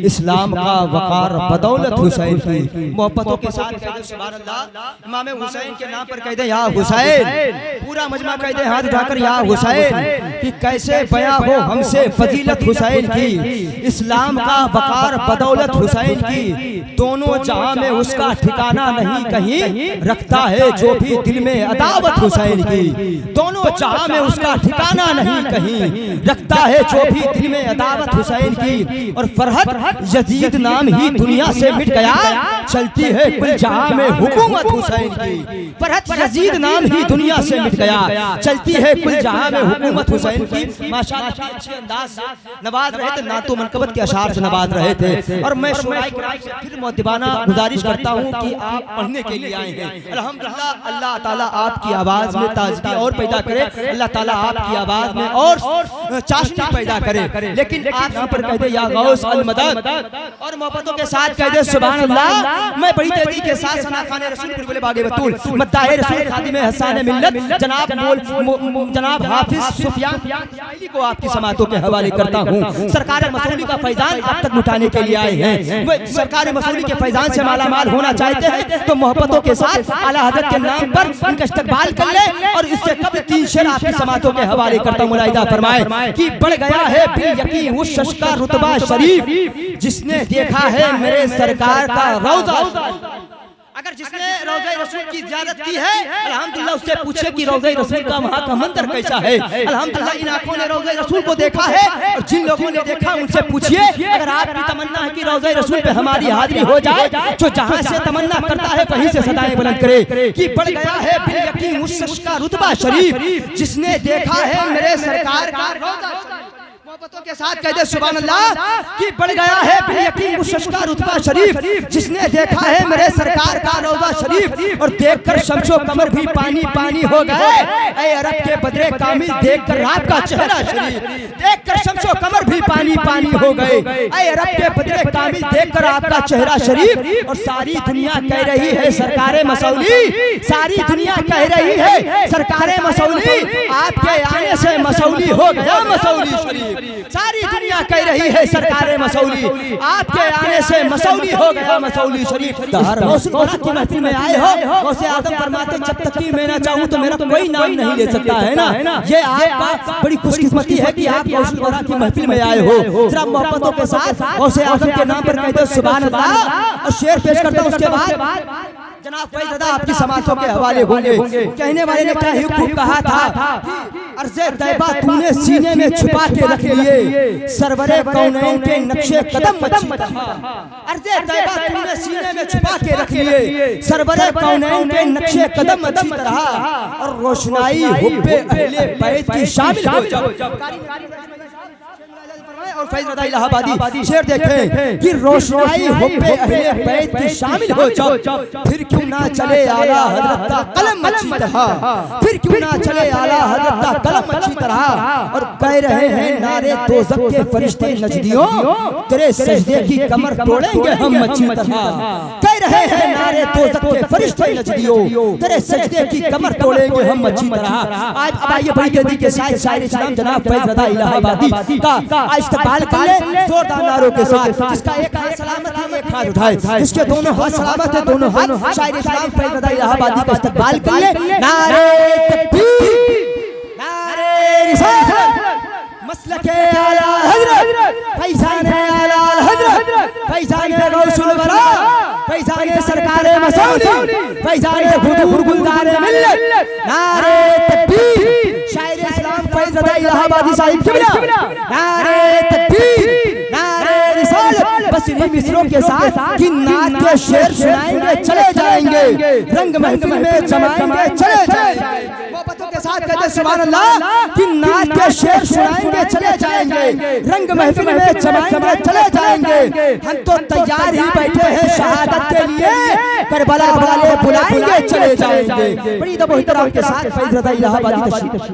इस्लाम का वकार बदौलत हुसैन की। मोहब्बतों के साथ कह दे सुभान अल्लाह। इमाम हुसैन के नाम पर कह दे या हुसैन। पूरा मजमा कह दे हाथ उठाकर या हुसैन। कि कैसे बयां हो हमसे फजीलत हुसैन की, इस्लाम का वकार बदौलत हुसैन की। दोनों जहां में उसका ठिकाना नहीं कहीं, रखता है जो भी दिल में अदावत हुसैन की। दोनों जहां में उसका ठिकाना नहीं कहीं, रखता है जो भी दिल में अदावत हुसैन की। और फरहत यजीद नाम ही दुनिया से मिट गया, चलती है कुल जहां में हुकूमत हुसैन की। फरहत यजीद नाम ही दुनिया से मिट गया, चलती है कुल जहां में हुकूमत हुसैन की। माशाअल्लाह अच्छे अंदाज से नवाज रहे थे, नातो मनकबत के अशार से नवाज रहे थे। और मैं फिर मुअद्दिबाना गुजारिश करता हूँ कि आप पढ़ने के लिए आए हैं। अल्हम्दुलिल्लाह अल्लाह ताला आपकी आवाज में ताजगी और पैदा करे, अल्लाह ताला आपकी आवाज में और चाशनी पैदा करे। लेकिन आप पर कह दे या गौस अल मदद, और मोहब्बतों के साथ कह दे सुभान अल्लाह। मैं बड़ी तेजी के साथ सना खाने रसूल बिल्कुल बागे बतूल मद्दाह रसूल खादिम हसन मिल्लत जनाब हाफिज सुफियान को आपकी समातों के हवाले करता हूँ। सरकार मसूली का फैजान आप तक उठाने के लिए आए हैं। वे सरकार मसूली के फैजान से माला माल होना चाहते हैं तो मोहब्बतों के साथ आला हज़रत के नाम पर उनका इस्तकबाल कर ले। और इससे कब 3 शेर आपकी समातों के हवाले करता हूँ। मुलाहिदा फरमाए कि बढ़ गया है बिल यकीन उस शख्स का रुतबा शरीफ, जिसने देखा है मेरे सरकार का रौज़ा। अगर जिसने रौज़ा रसूल की ज़ियारत की है अल्हम्दुलिल्लाह उससे पूछे कि रौज़ा रसूल का वहाँ का मंजर कैसा है। अल्हम्दुलिल्लाह इन आँखों ने रौज़ा रसूल को देखा है, और जिन लोगों ने देखा उनसे पूछिए अगर आपकी तमन्ना है कि रौज़ा रसूल पे हमारी हाजिरी हो जाए, जो जहाँ से तमन्ना करता है वहीं से सदाएं बुलंद करे। कि बढ़ गया है बिल यकीन उस शख्स का रुतबा शरीफ, जिसने देखा है मेरे सरकार का रौज़ा। मोहब्बतों के साथ कह दे सुभान अल्लाह। कि बढ़ गया है बिल यकीन उस शख्स का रुतबा शरीफ, जिसने देखा है मेरे सरकार का रौज़ा शरीफ। और देखकर शम्सो कमर भी पानी पानी हो गए, ऐ अरब के बदरे कामिल देखकर आपका चेहरा शरीफ। देखकर शम्सो कमर भी पानी पानी हो गए, ऐ अरब के बदरे कामिल देखकर आपका चेहरा शरीफ। और सारी दुनिया कह रही है सरकारे मसौली, सारी दुनिया कह रही है सरकारे मसौली, आपके आने से मसौली हो गया मसौली शरीफ। सारी दुनिया कह रही है सरकारे मसौली, आपके आने से मसौली हो गया मसौली शरीफ। की महफिल में आए हो, गौसे आदम फरमाते जब तक कि मैं ना चाहूं तो मेरा कोई नाम नहीं ले सकता है ना। ये आपका बड़ी खुशकिस्मती है कि आप गौसे की महफिल में आए हो। जरा मोहब्बतों के साथ गौसे आदम के नाम पर कह दो सुभान अल्लाह। और शेर पेश करता हूं उसके बाद जनाब फैज़दा आपकी समातों के हवाले होंगे। कहने वाले ने क्या ही खूब कहा था, अर्ज़े तैबा तूने सीने में छुपा के रख लिए, सरवरे कौनैन के नक्शे कदम अच्छी तरह। अर्ज़े तैबा तूने सीने में छुपा के रख लिए, सरवरे कौनैन के नक्शे कदम अच्छी तरह। और रोशनाई हुब्बे अहले बैत की शामिल हो जाओ। और फैज़दा इलाहाबादी शेर देखें कि रोशनाई हुब्बे अहले बैत की शामिल हो जाओ। फिर क्यों ना चले आला हज़रत का कलम अच्छी तरह, फिर क्यों ना चले आला हज़रत का कलम अच्छी तरह। और कह रहे हैं नारे दोज़ख के फरिश्ते नजदियों, तेरे सजदे की कमर तोड़ेंगे हम अच्छी तरह। कह रहे हैं नारे दोज़ख के फरिश्ते नजदियों, तेरे सजदे की कमर तोड़ेंगे हम अच्छी तरह। आज अब आइए बड़ी तेजी के साथ शायर इस्लाम जनाब फैज़दा इलाहाबादी का इस्तकबाल कर ले जोरदार नारों के साथ। जिसका एक हाथ सलामत है एक हाथ उठाए, जिसके दोनों हाथ सलामत है दोनों हाथ शायर इस्लाम फैज़दा इलाहाबादी का इस्तकबाल कर ले। नारे तकबीर, नारे रिसालत, मसलके आला हज़रत, फैज़ाने आला हज़रत, फैज़ाने गौसुल वरा, फैज़ाने सरकारे मसौली, फैज़ाने हुजूर गुलदारे मिल्लत। नारे तकबीर, शायर इस्लाम फैज़दा इलाहाबादी साहिब किबला। नारे तकबीर, नारे रिसालत। बस इन्हीं मिसरों के साथ कि नात के शेर सुनाएंगे चले जाएंगे, रंग महफिल में जमाएंगे चले जाएंगे। मोहब्बतों के साथ कहते सुभान अल्लाह। कि नात के शेर सुनाएंगे चले जाएंगे, रंग महफिल में जमाएंगे चले जाएंगे। हम तो तैयार ही बैठे हैं शहादत के लिए, करबला वाले बुलाएंगे चले जाएंगे। बड़ी तबहीर के साथ फैज़दा इलाहाबादी तशरीफ।